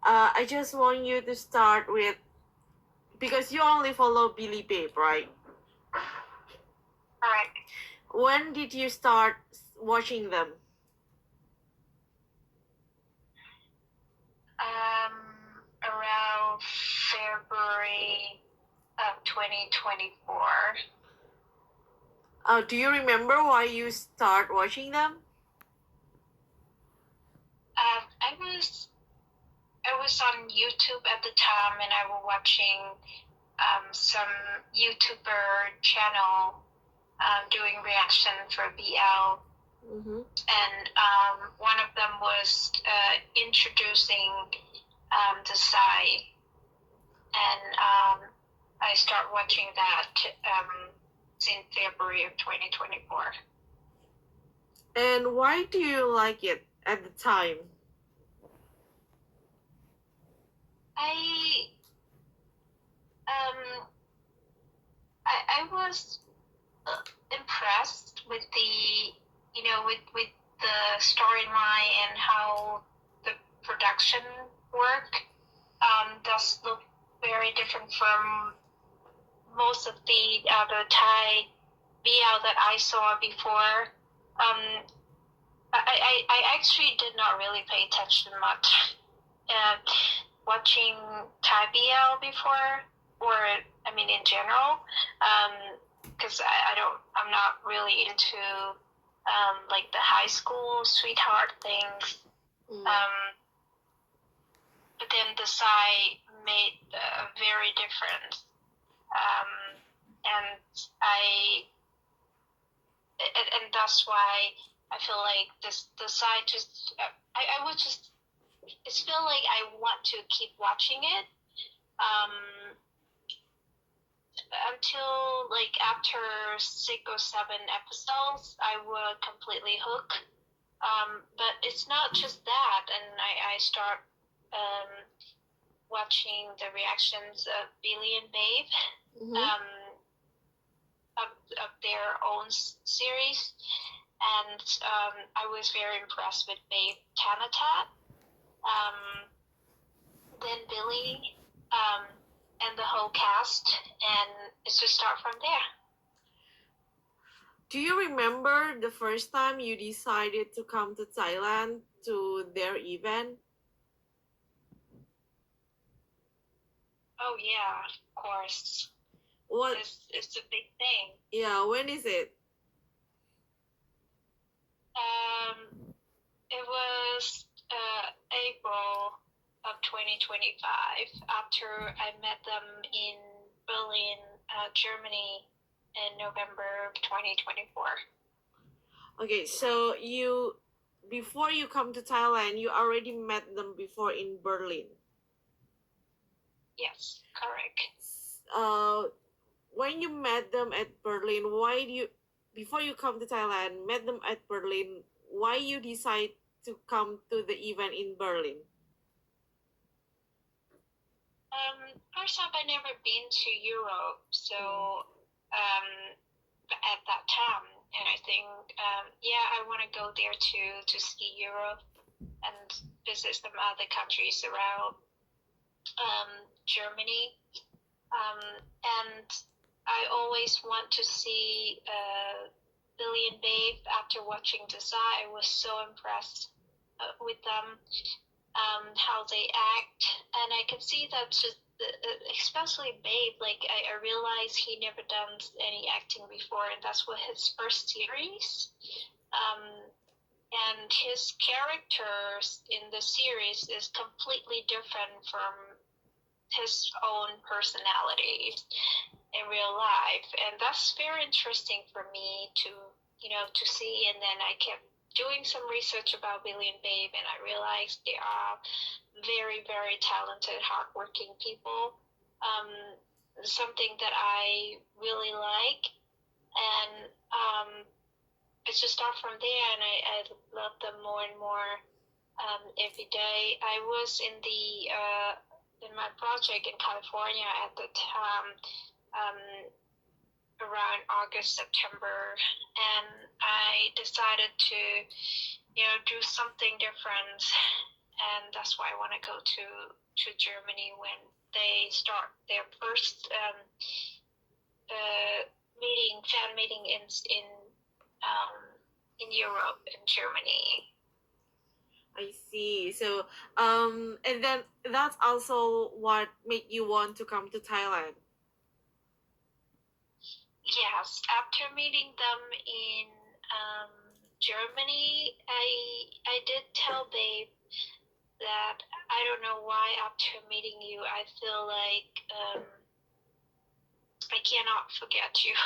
I just want you to start with, because you only follow Billy Babe, right? Alright. When did you start watching them? Around February of 2024. Do you remember why you start watching them? I was on YouTube at the time, and I was watching some YouTuber channel doing reaction for BL. Mm-hmm. And one of them was introducing the Psy, and I start watching that since February of 2024. And why do you like it at the time? I was impressed with with the storyline and how the production work does look very different from most of the other Thai BL that I saw before. I actually did not really pay attention much watching Thai BL before, or I mean in general, because I'm not really into like the high school sweetheart things. But then the Psy made a very different, and that's why I feel like the Psy just I would just it's feel like I want to keep watching it until like after 6 or 7 episodes I would completely hook. But it's not just that, and I start watching the reactions of Billy and Babe. Mm-hmm. Of their own series, and I was very impressed with Babe Tanatat, then Billy, and the whole cast, and it's just start from there. Do you remember the first time you decided to come to Thailand to their event? Oh yeah, of course. What? It's a big thing. Yeah, when is it? It was April of 2025 after I met them in Berlin, Germany in November of 2024. Okay, so before you come to Thailand, you already met them before in Berlin. Yes, correct. When you met them at Berlin, before you come to Thailand, met them at Berlin, why you decide to come to the event in Berlin? First off, I never been to Europe, so at that time, and I think I want to go there to see Europe and visit some other countries around Germany, and I always want to see Billy and Babe. After watching Desire, I was so impressed with them, how they act, and I can see that just especially Babe. Like I realized he never done any acting before, and that's what his first series. And his characters in the series is completely different from his own personality in real life, and that's very interesting for me to see. And then I kept doing some research about Billy and Babe, and I realized they are very, very talented, hardworking people. Something that I really like, and it's just start from there, and I love them more and more every day. I was in my project in California at the time, around August, September, and I decided to do something different, and that's why I want to go to Germany when they start their first fan meeting in Europe, in Germany. I see. So, and then that's also what made you want to come to Thailand. Yes, after meeting them in Germany, I did tell Babe that I don't know why after meeting you I feel like I cannot forget you.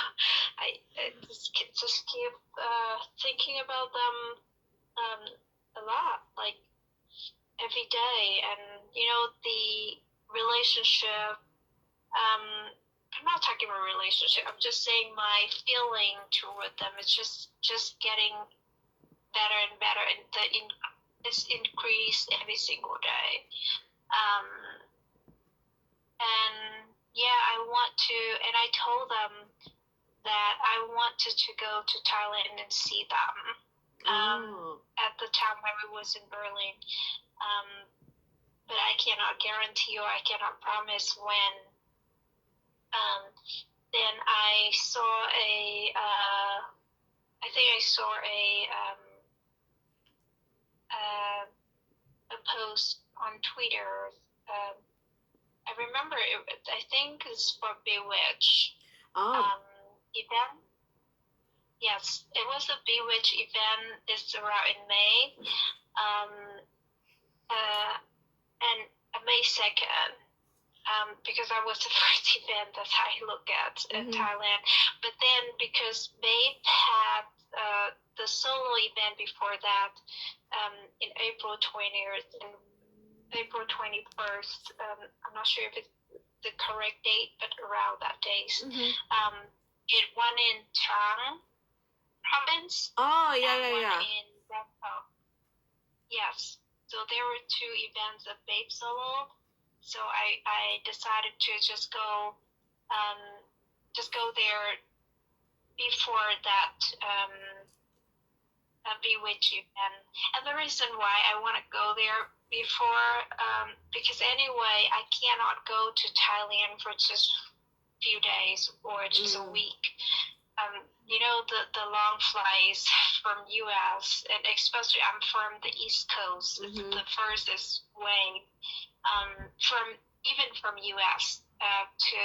I just keep thinking about them a lot, like every day, and the relationship. I'm not talking about relationship. I'm just saying my feeling toward them is just getting better and better, and it's increased every single day. And yeah, I want to, and I told them that I wanted to go to Thailand and see them at the time when we was in Berlin. But I cannot guarantee or I cannot promise when. Then I saw I think I saw a post on Twitter. I remember I think it's for Bewitch event. Yes, it was a Bewitch event. It's around in May, and May 2nd. Because that was the first event that I looked at in Thailand. But then because Babe had the solo event before that in April 20th and April 21st, I'm not sure if it's the correct date, but around that date. It one in Trang province. Oh, yeah, and yeah, one in Bangkok. Yes. So there were two events of Babe solo. So I decided to just go there before that Bewitch event. And the reason why I want to go there before, because anyway, I cannot go to Thailand for just a few days or just a week. The long flights from US, and especially I'm from the East Coast. The furthest way from US to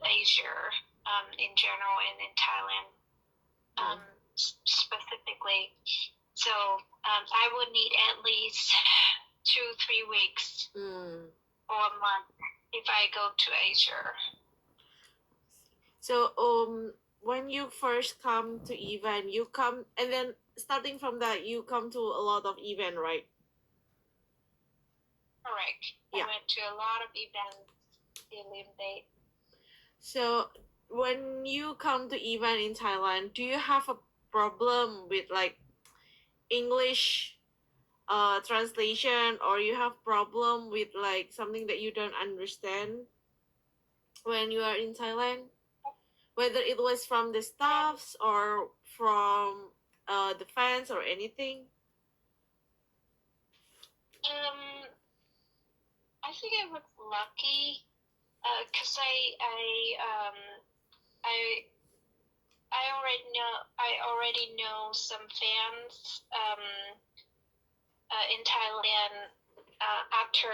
Asia in general, and in Thailand specifically. So I would need at least 2-3 weeks or a month if I go to Asia. So when you first come to event, you come, and then starting from that, you come to a lot of event, right? Correct. Yeah. I went to a lot of events in Limbe. So when you come to event in Thailand, do you have a problem with like English translation, or you have problem with like something that you don't understand when you are in Thailand? Whether it was from the staffs or from the fans or anything? I think I was lucky because I already know some fans in Thailand after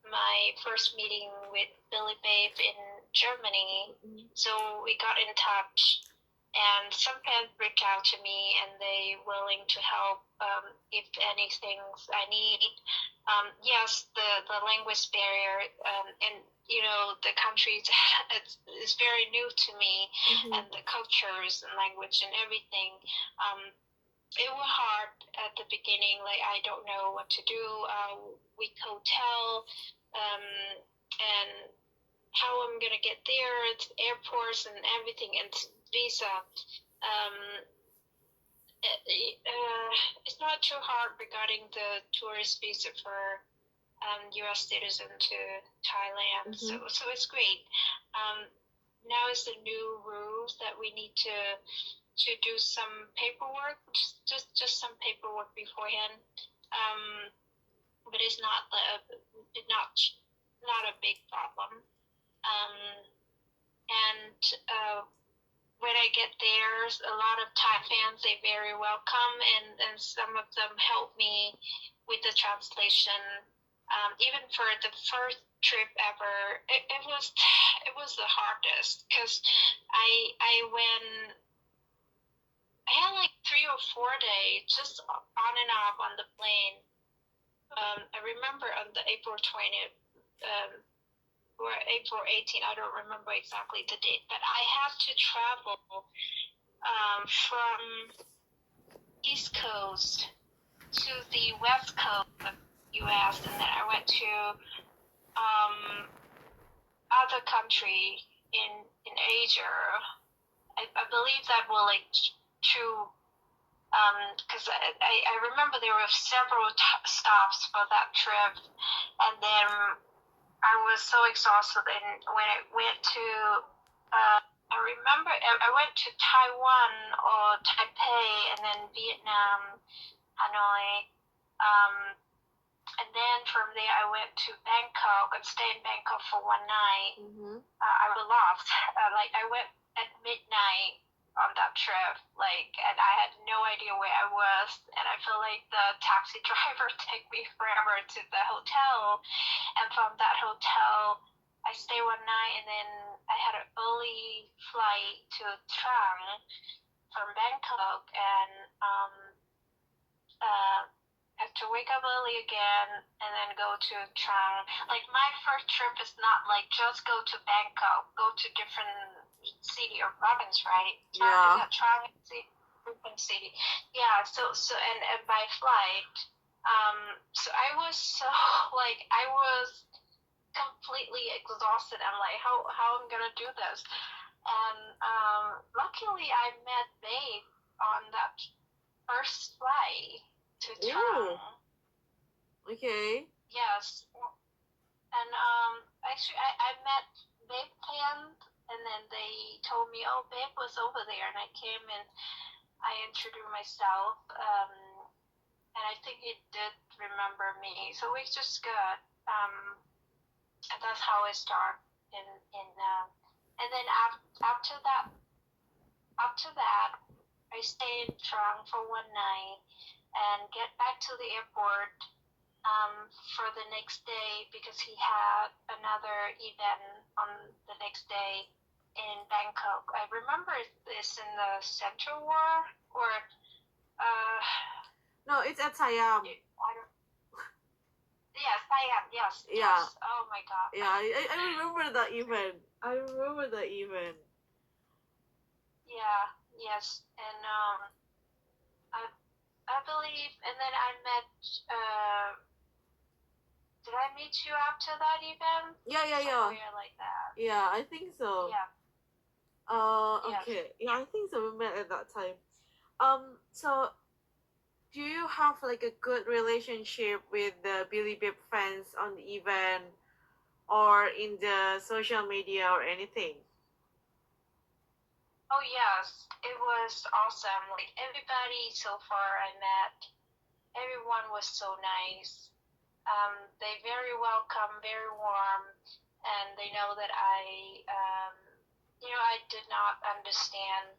my first meeting with Billy Babe in Germany. So we got in touch, and some fans reached out to me, and they willing to help if anything I need. Yes, the language barrier, and the country it's very new to me, and the cultures and language and everything. It was hard at the beginning. Like I don't know what to do. With hotel, and how I'm gonna get there. It's airports and everything, and visa. It's not too hard regarding the tourist visa for U.S. citizen to Thailand. So it's great. Now is the new rules that we need to do some paperwork, just some paperwork beforehand. but it's not a big problem. And when I get there, a lot of Thai fans, they very welcome, and some of them help me with the translation. Even for the first trip ever, it was the hardest because I went. I had like 3 or 4 days just on and off on the plane. I remember on the April 20th. Or April 18th, I don't remember exactly the date, but I had to travel from East Coast to the West Coast of U.S., and then I went to other country in Asia. I believe that were like two, because I remember there were several stops for that trip, and then I was so exhausted, and when I went to, I remember I went to Taiwan or Taipei, and then Vietnam, Hanoi, and then from there I went to Bangkok and stayed in Bangkok for one night. I was lost. Like I went at midnight on that trip, and I had no idea where I was, and I feel like the taxi driver took me forever to the hotel, and from that hotel I stayed one night, and then I had an early flight to Trang from Bangkok, and have to wake up early again and then go to Trang. Like my first trip is not like just go to Bangkok, go to different city or province, right? Yeah. Trang different city. Yeah. So and by flight. So I was so like I was completely exhausted. I'm like, how I'm gonna do this? And luckily I met Babe on that first flight to Trang. Okay. Yes. And actually I met Babe Pan, and then they told me, oh, Babe was over there, and I came and I introduced myself, and I think he did remember me, so it's just good. And that's how I start in and then after that I stayed in Trang for one night and get back to the airport for the next day because he had another event on the next day in Bangkok. I remember this in the Central War or no, it's at Siam. Yes, Siam. Yes. Yeah. Yes. Oh my God. Yeah, I remember that event. I remember the event. Yeah. Yes, and I believe, and then I met. Did I meet you after that event? Yeah. Somewhere like that. Yeah, I think so. Yeah. Okay. Yeah, I think so. We met at that time. So do you have like a good relationship with the Billy Babe fans on the event or in the social media or anything? Oh yes, it was awesome. Like everybody so far I met, everyone was so nice. They very welcome, very warm, and they know that I did not understand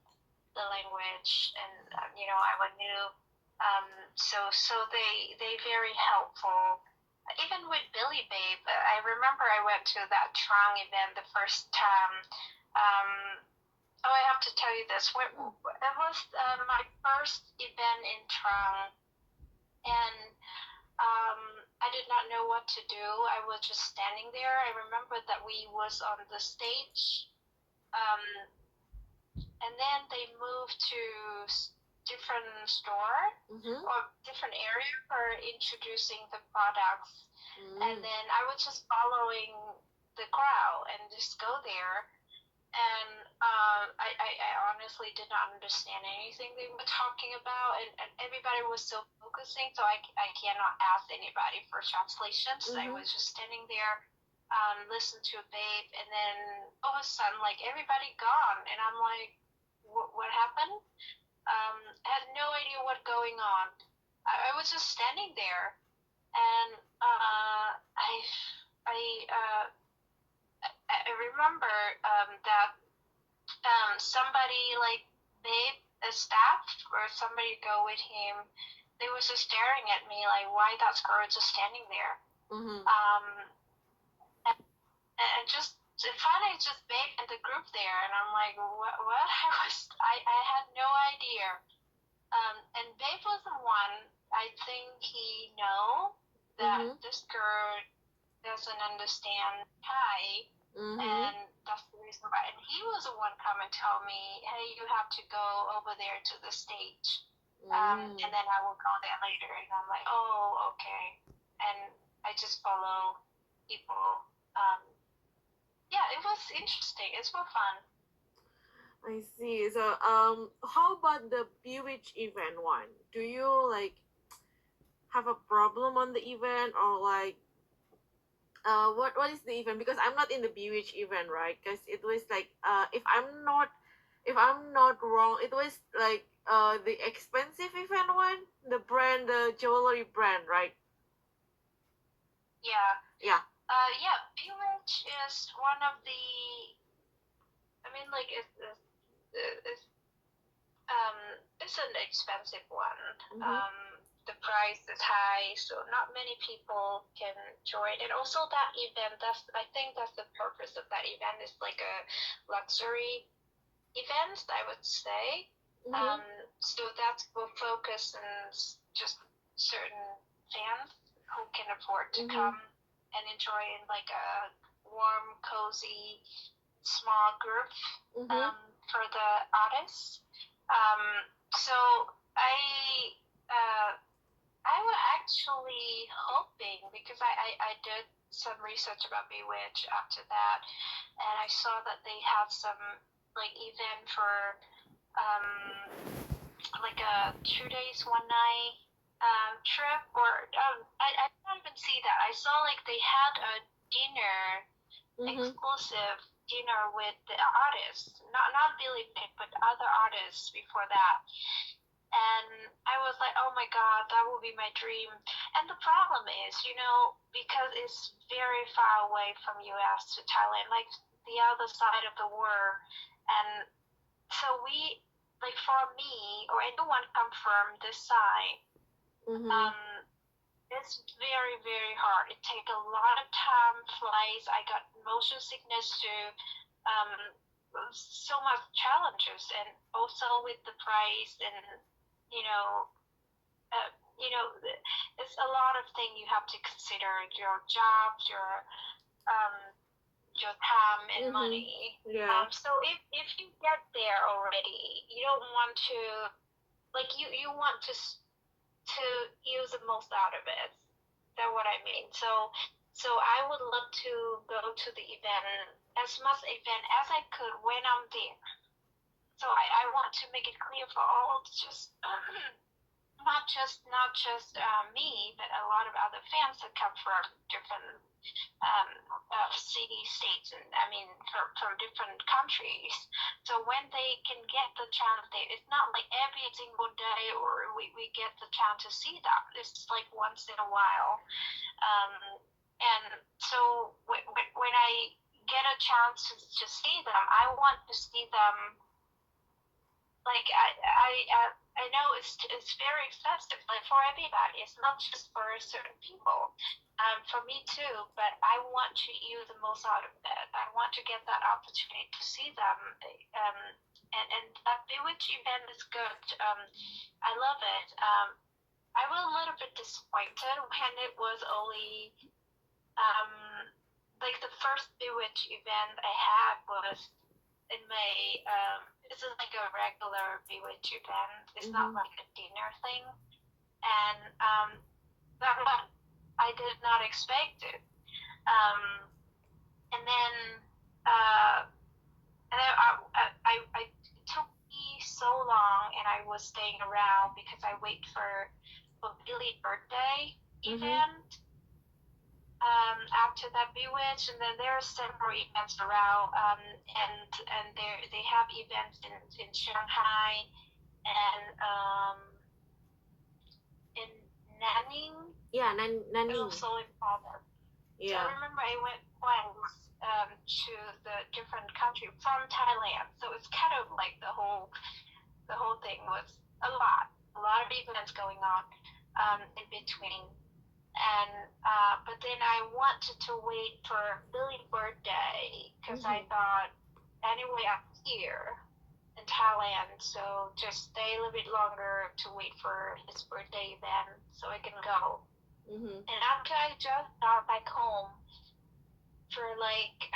the language, and I was new. So they very helpful. Even with Billy Babe, I remember I went to that Trang event the first time. I have to tell you this. It was my first event in Trang, and I did not know what to do. I was just standing there. I remember that we was on the stage, and then they moved to different store or different area for introducing the products, and then I was just following the crowd and just go there. And I honestly did not understand anything they were talking about, and everybody was so focusing, so I cannot ask anybody for translations. I was just standing there, listen to Babe, and then all of a sudden, like everybody gone, and I'm like, what happened? I had no idea what going on. I was just standing there, and I I remember that somebody like babe, a staff or somebody go with him. They was just staring at me like, why that girl just standing there? Mm-hmm. And just finally just babe and the group there, and I'm like, what? I had no idea. And babe was the one. I think he know that Mm-hmm. this girl doesn't understand Thai, Mm-hmm. and that's the reason why. And he was the one come and tell me, hey, you have to go over there to the stage, and then I will go there later. And I'm like, oh, okay. And I just follow people. Yeah, it was interesting. It's more fun. I see. So, how about the Bewitch event one? Do you like have a problem on the event, or like, what is the event? Because I'm not in the Bewitch event, right? Because it was like, if I'm not wrong, it was like the expensive event one, the jewelry brand, right? Yeah. Yeah. Yeah. Bewitch is one of the. I mean, like it's an expensive one. Mm-hmm. The price is high, so not many people can join. And also that event, I think that's the purpose of that event, is like a luxury event, I would say. Mm-hmm. So that's will focus on just certain fans who can afford to Mm-hmm. come and enjoy in like a warm, cozy, small group Mm-hmm. for the artists. So I uh, I was actually hoping, because I did some research about Bewitch after that, and I saw that they had some like event for like a 2 days 1 night trip, or I didn't even see that. I saw like they had a dinner, Mm-hmm. exclusive dinner with the artists, not Billy Pitt, but other artists before that. And I was like, oh my god, that would be my dream. And the problem is, because it's very far away from US to Thailand, like the other side of the world. And so like for me or anyone come from this side, Mm-hmm. it's very, very hard. It take a lot of time, flights. I got motion sickness too. Um, so much challenges, and also with the price, and you know, uh, you know, it's a lot of things you have to consider: your job, um, your time and Mm-hmm. money. Yeah. So if you get there already, you don't want to like you want to use the most out of it. That's what I mean. So I would love to go to the event, as much event as I could when I'm there. So I want to make it clear for all, just not just me, but a lot of other fans that come from different city states, and I mean from different countries. So when they can get the chance, it's not like every single day, or we get the chance to see that. It's like once in a while. um, and so when I get a chance to see them, I want to see them like I know it's very expensive, like for everybody. It's not just for certain people. For me too, but I want to use the most out of it. I want to get that opportunity to see them. And that Bewitch event is good. I love it. I was a little bit disappointed when it was only like the first Bewitch event I had was in May. This is like a regular Bewitch event. It's not like a dinner thing, and that one I did not expect it. And then it took me so long, and I was staying around because I wait for Billy's birthday event. After that Bewitch, and then there are several events around, and they have events in Shanghai and in Nanning. Yeah, It Nanning. was so important. So I Yeah. remember I went once to the different country from Thailand. So it's kind of like the whole thing was a lot of events going on in between. And but then I wanted to wait for Billy's birthday because I thought anyway I'm here in Thailand, so just stay a little bit longer to wait for his birthday event so I can go. Mm-hmm. And after I just got back home for like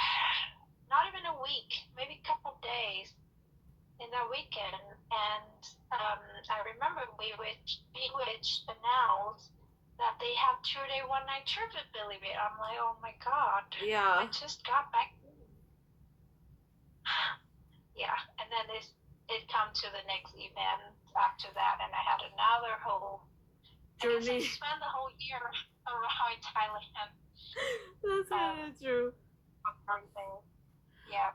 not even a week, maybe a couple days in that weekend, and I remember Bewitched announced that they have 2 day 1 night trip with Billy Beat. I'm like, oh my god, Yeah. I just got back. Yeah, and then it come to the next event after that, and I had another whole. I guess I Journey. spent the whole year around Thailand. That's really true. Everything. Yeah.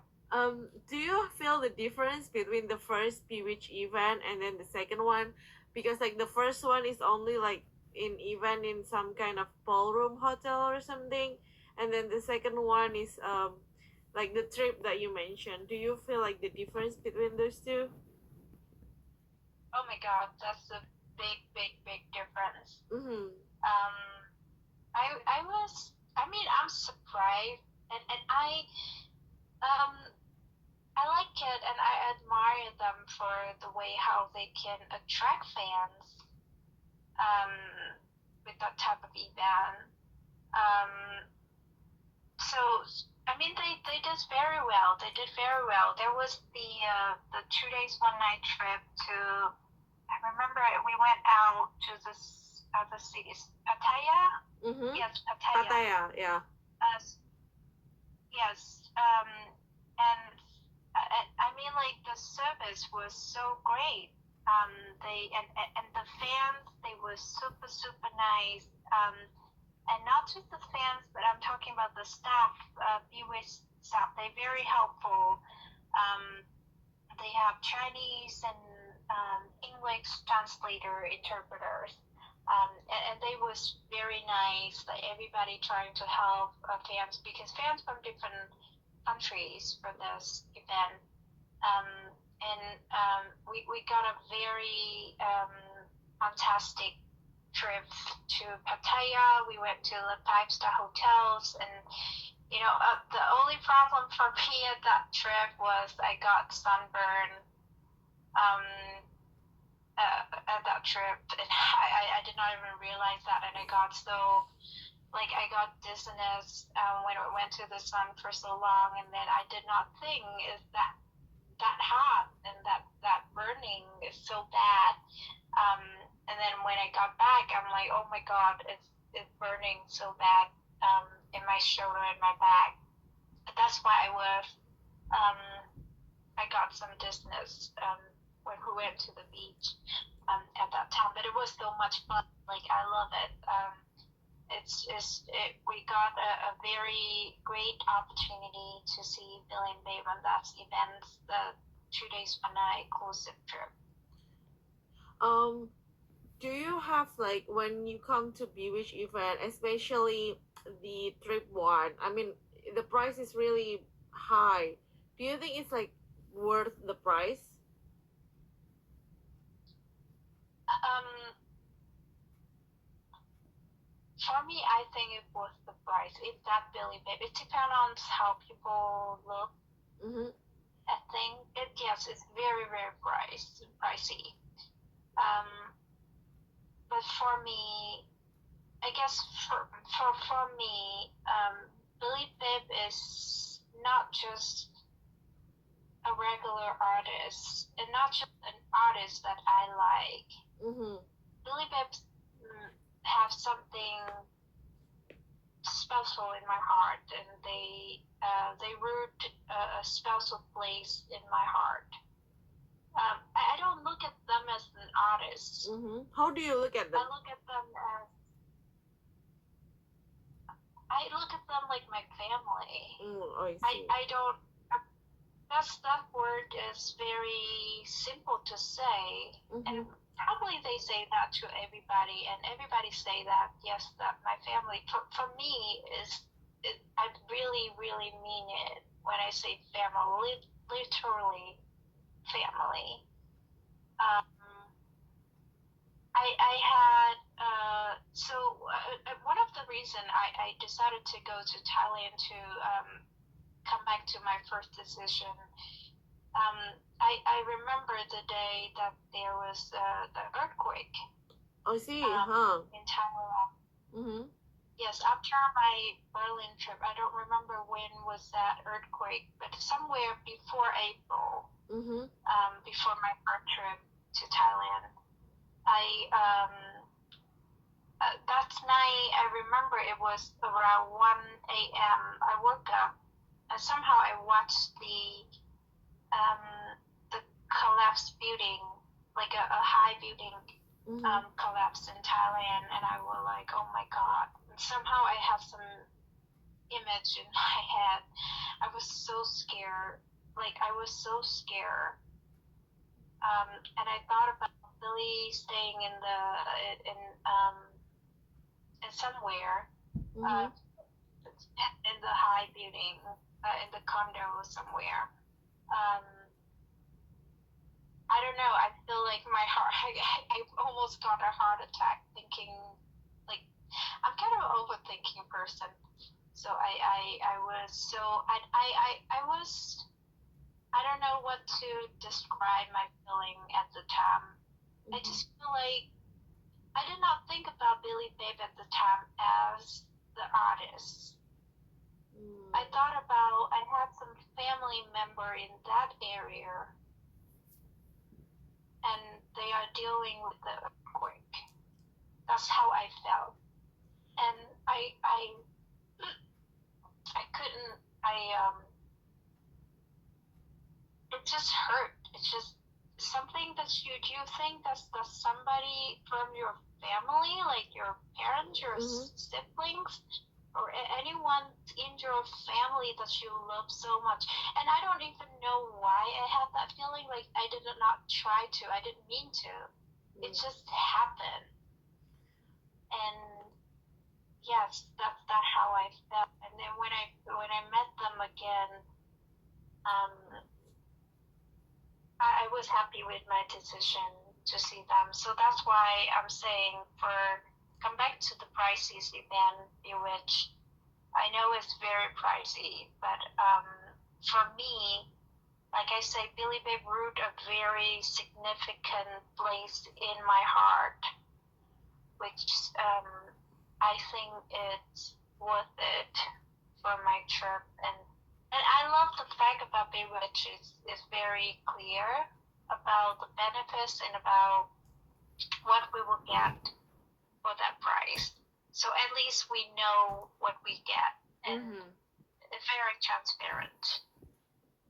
Do you feel the difference between the first Bewitch event and then the second one? Because like the first one is only like in event in some kind of ballroom hotel or something, and then the second one is like the trip that you mentioned. Do you feel like the difference between those two? Oh my god, that's a big difference. Mm-hmm. Um, I was. I mean, I'm surprised, and um I like it, and I admire them for the way how they can attract fans um, with that type of event. Um, so I mean, they did very well. They did very well. There was the 2 days 1 night trip to. I remember we went out to this other cities, Pattaya. Mm-hmm. Yes, Pattaya. Pattaya, yeah. Uh, yes, and I mean, like the service was so great. They and the fans, they were super nice. And not just the fans, but I'm talking about the staff, Bewitch staff. They're very helpful. Um, they have Chinese and English translator interpreters. And they was very nice. Like everybody trying to help fans because fans from different countries for this event. Um, and we got a very fantastic trip to Pattaya. We went to the 5-star hotels, and the only problem for me at that trip was I got sunburned um, at that trip, and I did not even realize that, and I got so I got dizziness when I went to the sun for so long, and then I did not think is that hot and that burning is so bad. Um, and then when I got back, I'm like, oh my god, it's burning so bad in my shoulder and my back. That's why um, I got some dizziness when we went to the beach at that time. But it was so much fun. Like I love it. We got a very great opportunity to see Billy and Babe on that event, the 2 days 1 night inclusive trip. Do you have like when you come to Bewitch event, especially the trip one? I mean, the price is really high. Do you think it's like worth the price? For me, I think it was the price. It's that Billy Babe. It depends on how people look. Mm-hmm. I think yes, it's very pricey. But for me, I guess for me, Billy Babe is not just a regular artist, and not just an artist that I like. Mm-hmm. Billy Babe have something special in my heart, and they root a special place in my heart. I don't look at them as an artist. Mm-hmm. How do you look at them? I look at them like my family. I see. I don't. That word is very simple to say, Mm-hmm. and probably they say that to everybody, and everybody say that. Yes, that my family. For me I really really mean it when I say family, literally family. Um, I had one of the reason I decided to go to Thailand to come back to my first decision. I remember the day that there was the earthquake I see, huh? in Thailand. Mm-hmm. Yes, after my Berlin trip, I don't remember when was that earthquake, but somewhere before April, Mm-hmm. before my first trip to Thailand, I that night I remember it was around 1 a.m. I woke up and somehow I watched um, the collapsed building, like a high building collapsed in Thailand, and I was like, oh my god. And somehow I have some image in my head. I was so scared. Like I was so scared. And I thought about Billy staying in somewhere Mm-hmm. in the high building, in the condo somewhere. I don't know. I feel like my heart. I almost got a heart attack thinking, like, I'm kind of an overthinking person. So I was so I was. I don't know what to describe my feeling at the time. I just feel like I did not think about Billy Babe at the time as the artist. I thought about I had some family member in that area, and they are dealing with the earthquake. That's how I felt, and I couldn't. It just hurt. It's just something that you think that's somebody from your family, like your parents, your siblings, or anyone in your family that you love so much. And I don't even know why I had that feeling. Like I did not try to. I didn't mean to. It just happened. And yes, that's how I felt. And then when I met them again, I was happy with my decision to see them. So that's why I'm saying come back to the Pisces event, which I know it's very pricey, but for me, like I say, Billy Babe Ruth a very significant place in my heart, which I think it's worth it for my trip. And I love the fact about Bewitch is very clear about the benefits and about what we will get for that price. So at least we know what we get, and it's very transparent.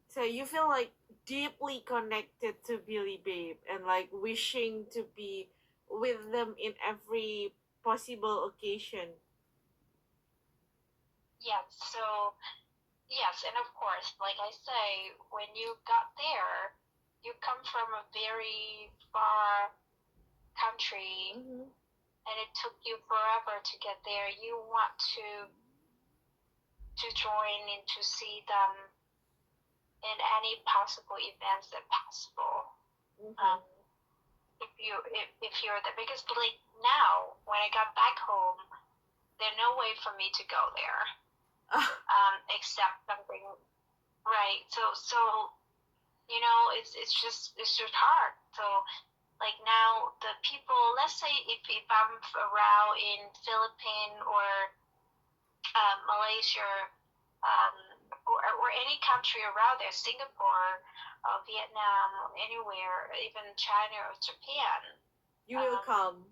So you feel like deeply connected to Billy Babe and like wishing to be with them in every possible occasion. Yes, so yes, and of course, like I say, when you got there, you come from a very far country, and it took you forever to get there. You want to join and to see them in any possible events that possible. If you're there, because like now when I got back home, there's no way for me to go there. Except something, right? So you know, it's just hard. So like now the people, let's say if I'm around in Philippines or Malaysia, or any country around there, Singapore, Vietnam, anywhere, even China or Japan, you will come.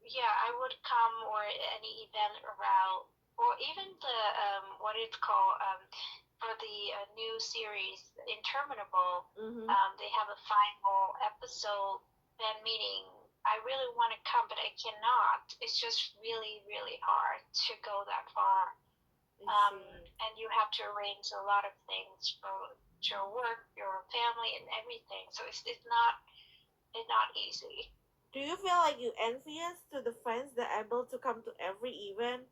Yeah, I would come, or any event around, or even the what it's called for the new series Interminable. They have a final episode fan meeting. I really want to come, but I cannot. It's just really really hard to go that far. And you have to arrange a lot of things for your work, your family, and everything. So it's not it's not easy. Do you feel like you envious to the fans that are able to come to every event?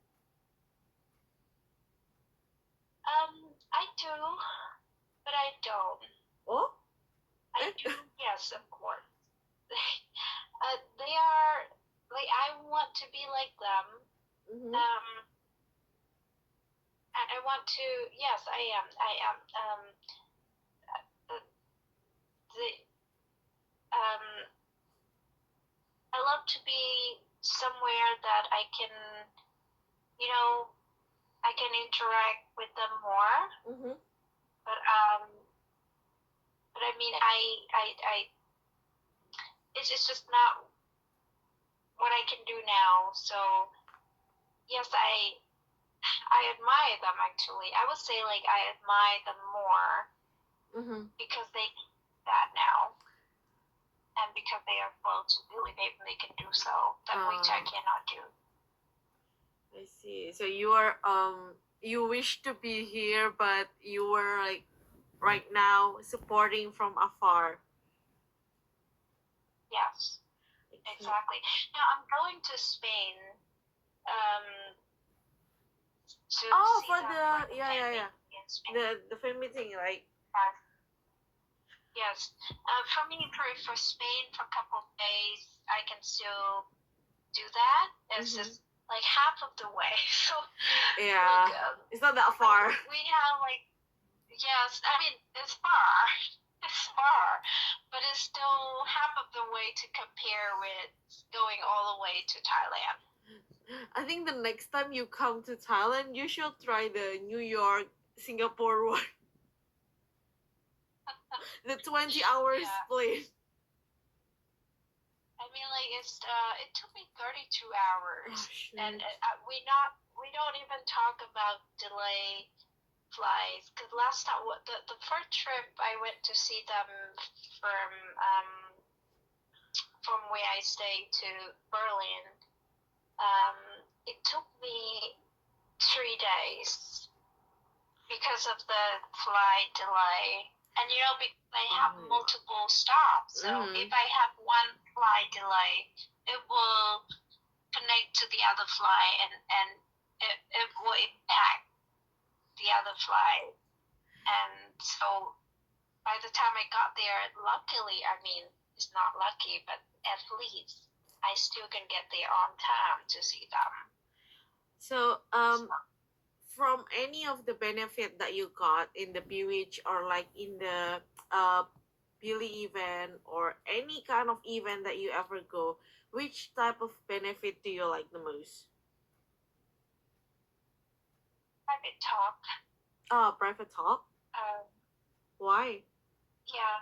I do, but I don't. Oh? I do, yes, of course. They are like I want to be like them. Mm-hmm. And I want to. Yes, I am. I am. The I love to be somewhere that I can, you know, I can interact with them more. Mm-hmm. But I mean, it's just not what I can do now. So yes, I admire them actually. I would say like I admire them more because they can do that now, and because they are able to believe it, they can do so that which I cannot do. I see. So you are you wish to be here, but you were like right now supporting from afar. Yes, Okay. exactly. Now I'm going to Spain. To Oh, see for them the for the yeah fan yeah yeah meeting in Spain. the fan meeting, right? Yes. For me, for Spain, for a couple of days, I can still do that. It's just like half of the way. So Yeah, like, it's not that far. we have like yes. I mean, it's far. It's far, but it's still half of the way to compare with going all the way to Thailand. I think the next time you come to Thailand, you should try the New York Singapore one. The 20 hours Yeah. plane. I mean, like it took me 32 hours, Oh, and we don't even talk about delay flights. Cause last time, the first trip I went to see them from um from where I stayed to Berlin, it took me 3 days because of the flight delay. And because I have multiple stops, so if I have one flight delay, it will connect to the other flight, and it will impact the other flight. And so by the time I got there, luckily, I mean, it's not lucky, but at least I still can get there on time to see them. So from any of the benefit that you got in the PWH or like in the Billy event or any kind of event that you ever go, which type of benefit do you like the most? Private talk. Private talk. Um, Why? yeah,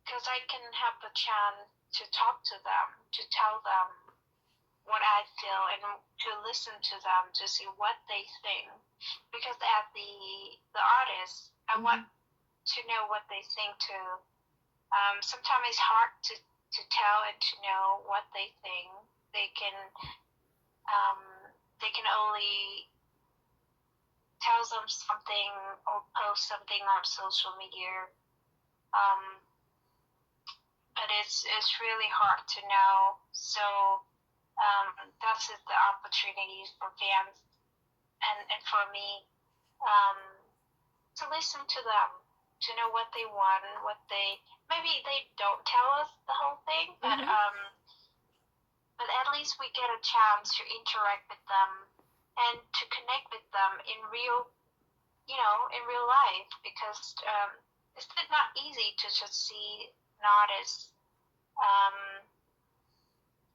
because I can have the chance to talk to them, to tell them what I feel, and to listen to them to see what they think. Because as the artist, I want to know what they think too. Sometimes it's hard to tell and to know what they think. They can only tell them something or post something on social media. But it's really hard to know. So that's the opportunities for fans and for me to listen to them, to know what they want, what they maybe they don't tell us the whole thing, but at least we get a chance to interact with them and to connect with them in real life, because it's not easy to just see an artist.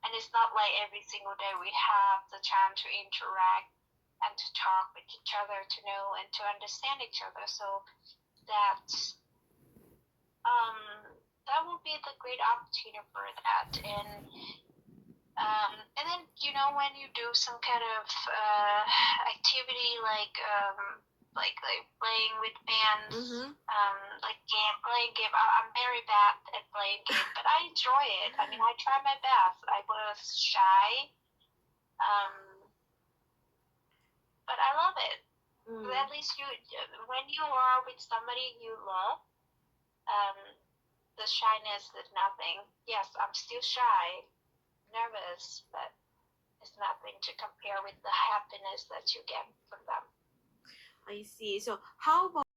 And it's not like every single day we have the chance to interact and to talk with each other, to know and to understand each other. So that will be the great opportunity for that. And then when you do some kind of activity like playing with bands, like playing game. I'm very bad at playing game, but I enjoy it. I mean, I try my best. I was shy, but I love it. But at least when you are with somebody you love, the shyness is nothing. Yes, I'm still shy, nervous, but it's nothing to compare with the happiness that you get from them. I see. So how about